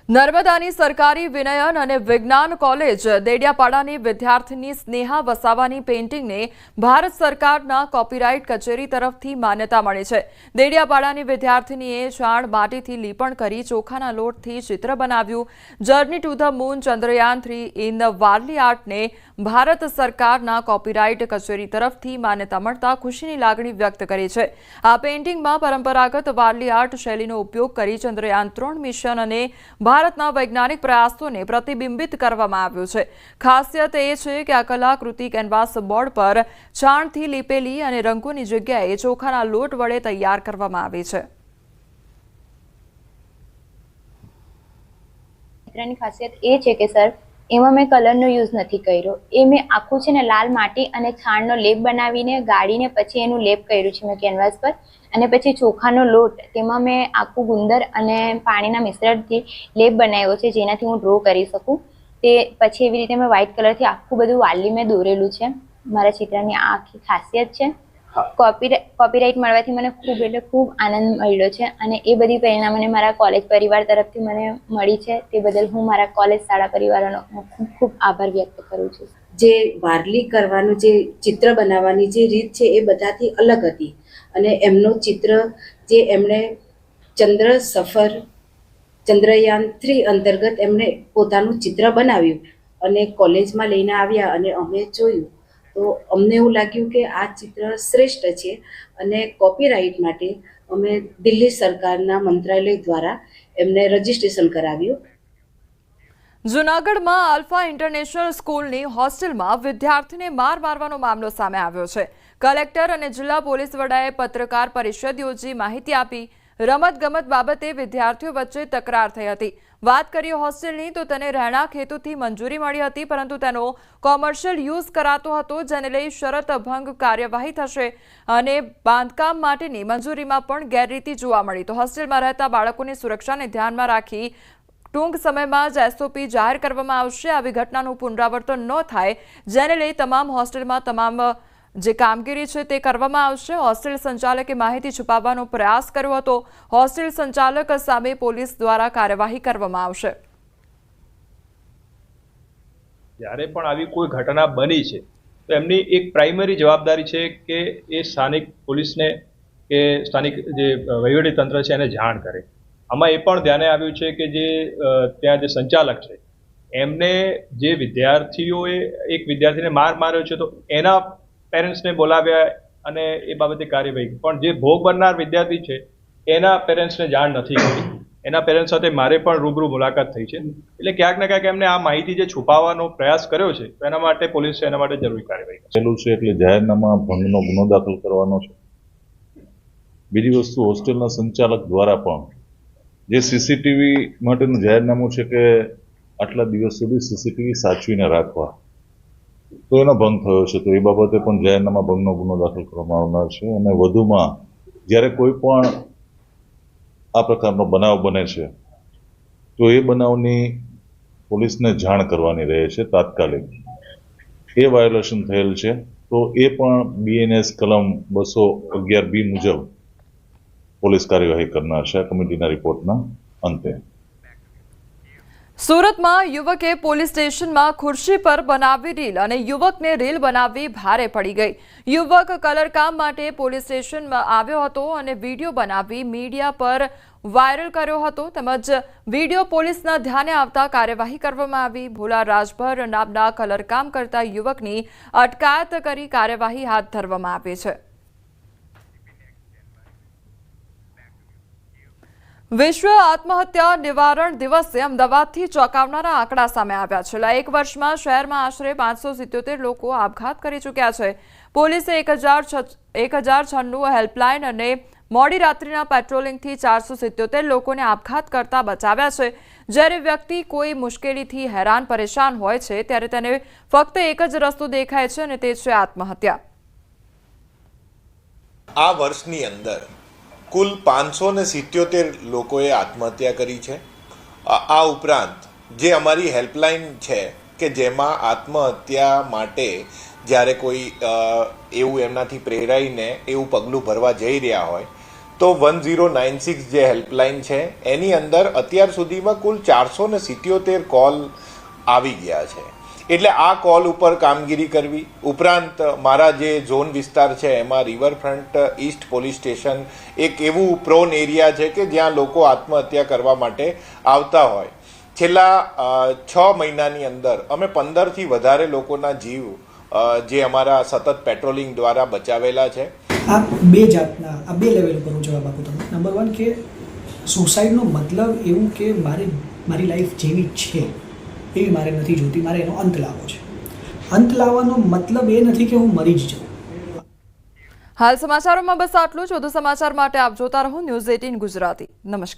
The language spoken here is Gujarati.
નર્મદાની સરકારી વિનયન અને વિજ્ઞાન કોલેજ દેડિયાપાડાની વિદ્યાર્થીની સ્નેહા વસાવાની પેઇન્ટિંગને ભારત સરકારના કોપીરાઇટ કચેરી તરફથી માન્યતા મળી છે। દેડિયાપાડાની વિદ્યાર્થીનીએ છાણ માટીથી લીપણ કરી ચોખાના લોટથી ચિત્ર બનાવ્યું। Journey to the moon Chandrayaan 3 in Warli આર્ટને ભારત સરકારના કોપીરાઇટ કચેરી તરફથી માન્યતા મળતા ખુશીની લાગણી વ્યક્ત કરી છે। આ પેઇન્ટિંગમાં પરંપરાગત વારલી આર્ટ શૈલીનો ઉપયોગ કરી ચંદ્રયાન 3 મિશન અને ભારતના વૈજ્ઞાનિક પ્રયાસોને પ્રતિબિંબિત કરવામાં આવ્યું છે। ખાસિયત એ છે કે આ કલાકૃતિ કેનવાસ બોર્ડ પર છાણથી લીપેલી અને રંગોની જગ્યાએ ચોખાના લોટ વડે તૈયાર કરવામાં આવી છે। ચિત્રની ખાસિયત એ છે કે સર એમાં મેં કલરનો યુઝ નથી કર્યો। એ મેં આખું છે ને લાલ માટી અને છાણનો લેપ બનાવીને ગાળીને પછી એનું લેપ કર્યું છે મેં કેનવાસ પર અને પછી ચોખાનો લોટ તેમાં મેં આખું ગુંદર અને પાણીના મિશ્રણથી લેપ બનાવ્યો છે જેનાથી હું ડ્રો કરી શકું। તે પછી એવી રીતે મેં વ્હાઇટ કલરથી આખું બધું વાલી મેં દોરેલું છે। મારા ચિત્રની આ આખી ખાસિયત છે। કોપીરાઇટ મળવાથી મને ખૂબ આનંદ મળ્યો છે અને એ બધી પ્રેરણા મને મારા કોલેજ પરિવાર તરફથી મને મળી છે। તે બદલ હું મારા કોલેજ શાળા પરિવારનો ખૂબ આભાર વ્યક્ત કરું છું। જે વારલી કરવાનું જે ચિત્ર બનાવવાની જે રીત છે એ બધાથી અલગ હતી અને એમનું ચિત્ર જે એમણે ચંદ્રયાન 3 અંતર્ગત એમણે પોતાનું ચિત્ર બનાવ્યું અને કોલેજમાં લઈને આવ્યા અને અમે જોયું તો અમને એવું લાગ્યું કે આ ચિત્ર શ્રેષ્ઠ છે અને કોપીરાઇટ માટે અમે દિલ્હી સરકારના મંત્રાલય દ્વારા એમને રજીસ્ટ્રેશન કરાવ્યું। જૂનાગઢમાં આલ્ફા ઇન્ટરનેશનલ સ્કૂલની હોસ્ટેલમાં વિદ્યાર્થીને મારવાનો મામલો સામે આવ્યો છે। કલેક્ટર અને જિલ્લા પોલીસ વડાએ પત્રકાર પરિષદ યોજી માહિતી આપી। રમતગમત બાબતે વિદ્યાર્થીઓ વચ્ચે તકરાર થઈ હતી। વાત કરીએ હોસ્ટેલની તો તેને રહેણાંક હેતુથી મંજૂરી મળી હતી પરંતુ તેનો કોમર્શિયલ યુઝ કરાતો હતો જેને લઈ શરત ભંગ કાર્યવાહી થશે અને બાંધકામ માટેની મંજૂરીમાં પણ ગેરરીતિ જોવા મળી તો હોસ્ટેલમાં રહેતા બાળકોની સુરક્ષાને ધ્યાનમાં રાખી ટૂંક સમયમાં જ એસઓપી જાહેર કરવામાં આવશે। આવી ઘટનાનું પુનરાવર્તન ન થાય જેને લઈ તમામ હોસ્ટેલમાં તમામ જે કામગીરી છે તે કરવામાં આવશે। હોસ્ટેલ સંચાલકે માહિતી છુપાવવાનો પ્રયાસ કર્યો હતો। હોસ્ટેલ સંચાલક સામે પોલીસ દ્વારા કાર્યવાહી કરવામાં આવશે। જ્યારે પણ આવી કોઈ ઘટના બની છે તો એમની એક પ્રાઇમરી જવાબદારી છે કે એ સ્થાનિક પોલીસને કે સ્થાનિક જે વહીવટી તંત્ર છે એને જાણ કરે। આમાં એ પણ ધ્યાને આવ્યું છે કે જે ત્યાં જે સંચાલક છે એમને જે વિદ્યાર્થીઓએ એક વિદ્યાર્થીને માર્યો છે તો એના પેરેન્ટ્સને બોલાવ્યા અને એ બાબતે કાર્યવાહી પણ જે ભોગ બનનાર વિદ્યાર્થી છે એના પેરેન્ટ્સને જાણ નથી કરી। એના પેરેન્ટ્સ સાથે મારે પણ રૂબરૂ મુલાકાત થઈ છે એટલે ક્યાંક ને ક્યાંક એમને આ માહિતી જે છુપાવવાનો પ્રયાસ કર્યો છે તો એના માટે પોલીસે એના માટે જરૂરી કાર્યવાહી કરેલું છે એટલે જાહેરનામા ભંગનો ગુનો દાખલ કરવાનો છે। બીજી વસ્તુ હોસ્ટેલના સંચાલક દ્વારા પણ જે સીસીટીવી માટેનું જાહેરનામું છે કે આટલા દિવસ સુધી સીસીટીવી સાચવીને રાખવા તો એનો ભંગ થયો છે તો એ બાબતે પણ જાહેરનામા ભંગનો ગુનો દાખલ કરવામાં આવનાર છે। અને વધુમાં જ્યારે કોઈ પણ આ પ્રકારનો બનાવ બને છે તો એ બનાવની પોલીસને જાણ કરવાની રહે છે તાત્કાલિક। એ વાયોલેશન થયેલ છે તો એ પણ BNS કલમ 211B મુજબ પોલીસ કાર્યવાહી કરનાર છે કમિટીના રિપોર્ટના અંતે। સુરતમાં યુવકે પોલીસ સ્ટેશનમાં ખુરશી પર બનાવી રીલ અને યુવકને રીલ બનાવવી ભારે પડી ગઈ। યુવક કલરકામ માટે પોલીસ સ્ટેશનમાં આવ્યો હતો અને વિડીયો બનાવી મીડિયા પર વાયરલ કર્યો હતો તેમજ વિડીયો પોલીસના ધ્યાને આવતા કાર્યવાહી કરવામાં આવી। ભોલા રાજભર નામના કલરકામ કરતા યુવકની અટકાયત કરી કાર્યવાહી હાથ ધરવામાં આવી છે। વિશ્વ આત્મહત્યા નિવારણ દિવસે અમદાવાદથી ચોંકાવનારા આંકડા સામે આવ્યા। છેલ્લા એક વર્ષમાં શહેરમાં આશરે 577 લોકો આપઘાત કરી ચૂક્યા છે। પોલીસે 1096 હેલ્પલાઇન અને મોડી રાત્રિના પેટ્રોલિંગથી 477 લોકોને આપઘાત કરતા બચાવ્યા છે। જ્યારે વ્યક્તિ કોઈ મુશ્કેલીથી હેરાન પરેશાન હોય છે ત્યારે તેને ફક્ત એક જ રસ્તો દેખાય છે અને તે છે આત્મહત્યા। આ વર્ષની અંદર કુલ 577 લોકોએ આત્મહત્યા કરી છે। આ ઉપરાંત જે અમારી હેલ્પલાઇન છે કે જેમાં આત્મહત્યા માટે જ્યારે કોઈ એવું એમનાથી પ્રેરાઈને એવું પગલું ભરવા જઈ રહ્યા હોય તો 1096 જે હેલ્પલાઇન છે એની અંદર અત્યાર સુધીમાં કુલ 477 કોલ આવી ગયા છે. એટલે આ કોલ ઉપર કામગીરી કરવી ઉપરાંત મારા જે ઝોન વિસ્તાર છે એમાં રિવરફ્રન્ટ ઈસ્ટ પોલીસ સ્ટેશન એક એવું પ્રોન એરિયા છે કે જ્યાં લોકો આત્મહત્યા કરવા માટે આવતા હોય. છેલ્લા 6 મહિનાની અંદર અમે 15થી વધારે લોકોના જીવ જે અમારા સતત પેટ્રોલિંગ દ્વારા બચાવેલા છે. આ બે જાતના આ બે લેવલ ઉપર હું જવાબ આપું તમને. નંબર 1 કે સુસાઇડનો મતલબ એવું કે મારી લાઈફ જેવી છે એવી મારે નથી જોતી, મારે એનો અંત લાવવો છે. અંત લાવવાનો મતલબ એ નથી કે હું મરી જ જાઉં. હાલ સમાચારોમાં બસ આટલું જ. વધુ સમાચાર માટે આપ જોતા રહો ન્યૂઝ 18 ગુજરાતી. નમસ્કાર.